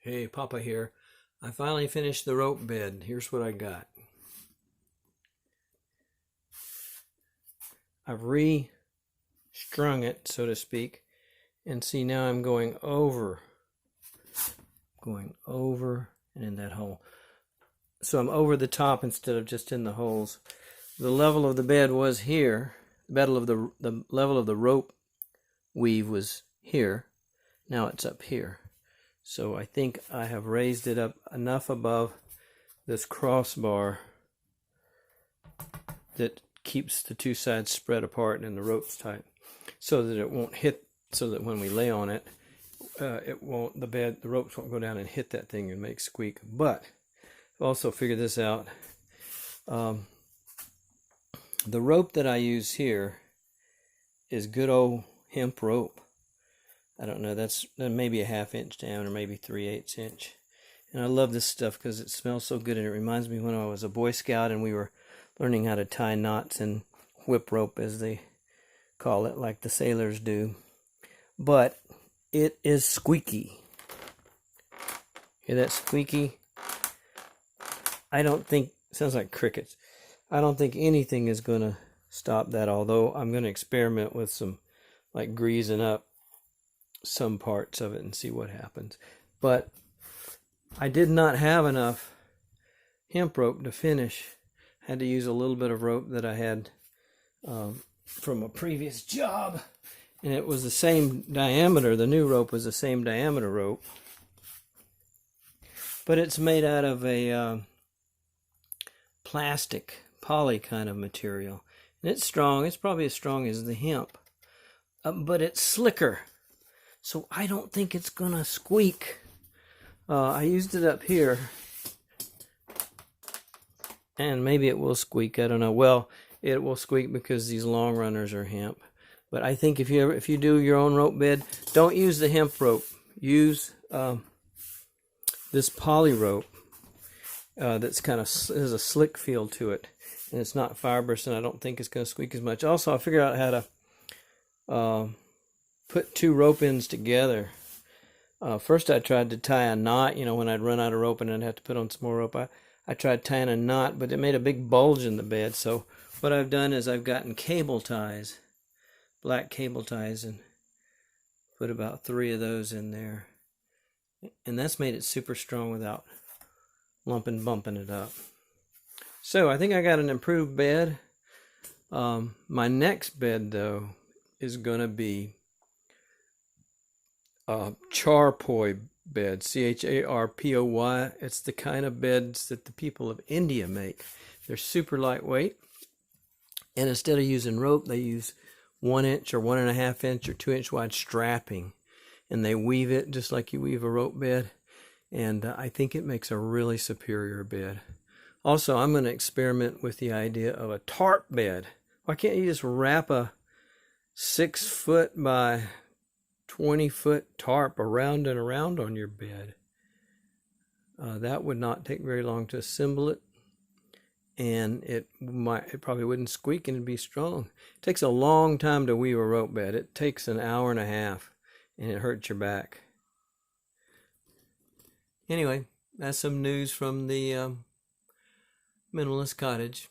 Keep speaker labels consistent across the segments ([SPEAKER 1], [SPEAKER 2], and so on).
[SPEAKER 1] Hey, Papa here. I finally finished the rope bed. Here's what I got. I've re-strung it, so to speak, and see now I'm going over and in that hole. So I'm over the top instead of just in the holes. The level of the bed was here. The level of the rope weave was here. Now it's up here. So I think I have raised it up enough above this crossbar that keeps the two sides spread apart and the ropes tight, so that it won't hit, so that when we lay on it, the ropes won't go down and hit that thing and make squeak. But I've also figured this out. The rope that I use here is good old hemp rope. I don't know, that's maybe a 1/2 inch down or maybe 3/8 inch. And I love this stuff because it smells so good, and it reminds me when I was a Boy Scout and we were learning how to tie knots and whip rope, as they call it, like the sailors do. But it is squeaky. Hear that squeaky? I don't think, sounds like crickets. I don't think anything is going to stop that, although I'm going to experiment with some, like, greasing up some parts of it and see what happens. But I did not have enough hemp rope to finish. I had to use a little bit of rope that I had from a previous job, and it was the same diameter. The new rope was the same diameter rope, but it's made out of a plastic poly kind of material, and it's strong. It's probably as strong as the hemp, but it's slicker, so I don't think it's gonna squeak. I used it up here, and maybe it will squeak. I don't know. Well, it will squeak because these long runners are hemp. But I think if you do your own rope bed, don't use the hemp rope. Use this poly rope that's kind of has a slick feel to it, and it's not fibrous, and I don't think it's going to squeak as much. Also, I figured out how to put two rope ends together. First, I tried to tie a knot. You know, when I'd run out of rope and I'd have to put on some more rope, I tried tying a knot, but it made a big bulge in the bed. So what I've done is I've gotten cable ties, black cable ties, and put about 3 of those in there. And that's made it super strong without bumping it up. So I think I got an improved bed. My next bed, though, is going to be charpoy bed, CHARPOY. It's the kind of beds that the people of India make. They're super lightweight, and instead of using rope, they use 1 inch or 1.5 inch or 2 inch wide strapping, and they weave it just like you weave a rope bed, and I think it makes a really superior bed. Also, I'm going to experiment with the idea of a tarp bed. Why can't you just wrap a 6-foot by 20-foot tarp around and around on your bed? That would not take very long to assemble it, and it probably wouldn't squeak, and it'd be strong. It takes a long time to weave a rope bed. It takes an hour and a half, and it hurts your back. Anyway, that's some news from the Minimalist Cottage.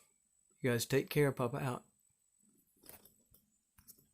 [SPEAKER 1] You guys take care. Papa out.